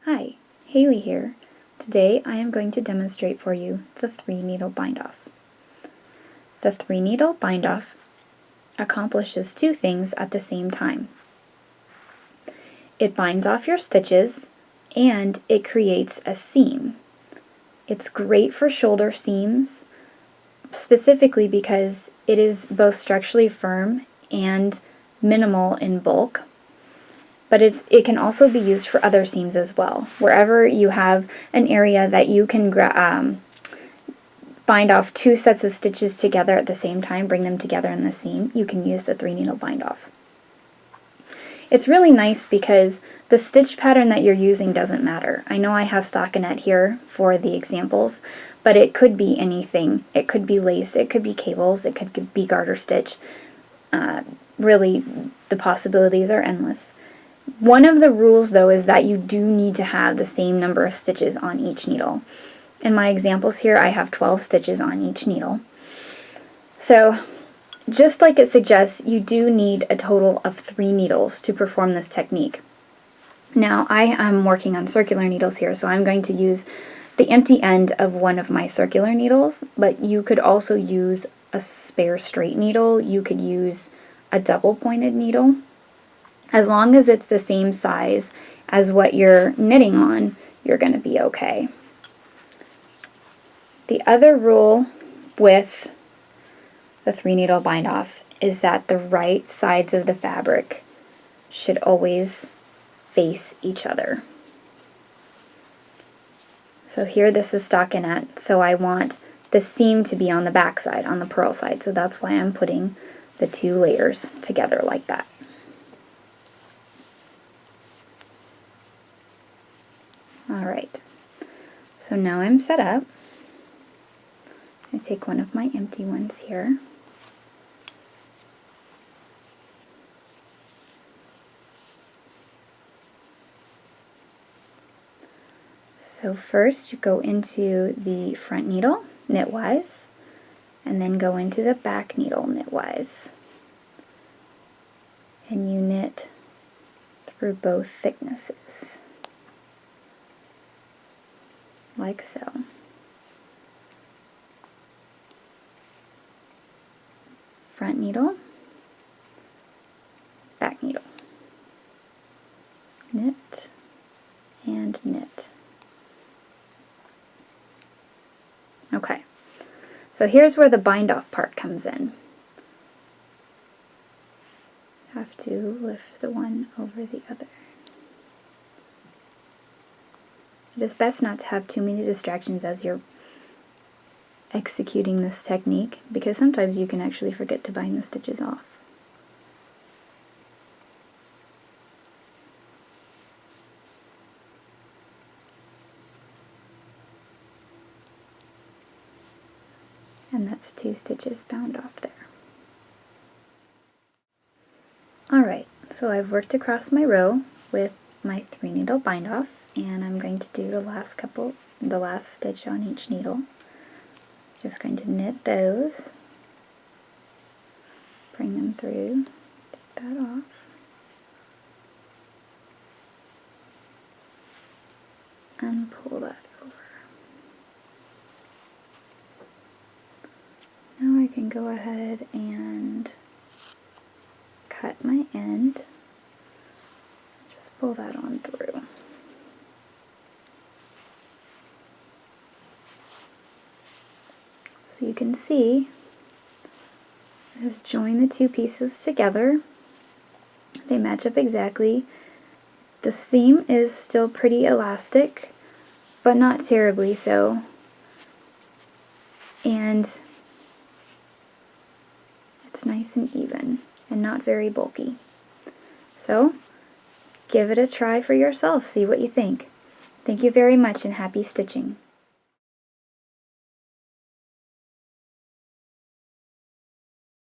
Hi, Haley here. Today I am going to demonstrate for you the 3-needle bind-off. The 3-needle bind-off accomplishes two things at the same time. It binds off your stitches and it creates a seam. It's great for shoulder seams, specifically because it is both structurally firm and minimal in bulk. But it can also be used for other seams as well. Wherever you have an area that you can bind off two sets of stitches together at the same time, bring them together in the seam, you can use the 3-needle bind-off. It's really nice because the stitch pattern that you're using doesn't matter. I know I have stockinette here for the examples, but it could be anything. It could be lace, it could be cables, it could be garter stitch. Really, the possibilities are endless. One of the rules, though, is that you do need to have the same number of stitches on each needle. In my examples here, I have 12 stitches on each needle. So, just like it suggests, you do need a total of 3 needles to perform this technique. Now, I am working on circular needles here, so I'm going to use the empty end of one of my circular needles, but you could also use a spare straight needle. You could use a double-pointed needle. As long as it's the same size as what you're knitting on, you're going to be okay. The other rule with the 3-needle bind-off is that the right sides of the fabric should always face each other. So here this is stockinette, so I want the seam to be on the back side, on the purl side, so that's why I'm putting the 2 layers together like that. Alright, so now I'm set up. I take one of my empty ones here. So first you go into the front needle knitwise, and then go into the back needle knitwise. And you knit through both thicknesses, like so. Front needle, back needle, knit and knit. Okay, so here's where the bind off part comes in. Have to lift the one over the other. It is best not to have too many distractions as you're executing this technique, because sometimes you can actually forget to bind the stitches off. And that's 2 stitches bound off there. Alright, so I've worked across my row with my 3-needle bind off, and I'm going to do the last stitch on each needle. Just going to knit those, bring them through, take that off, and pull that over. Now I can go ahead and cut my end, just pull that on through. So you can see, just join the 2 pieces together. They match up exactly. The seam is still pretty elastic, but not terribly so. And it's nice and even and not very bulky. So give it a try for yourself, see what you think. Thank you very much and happy stitching.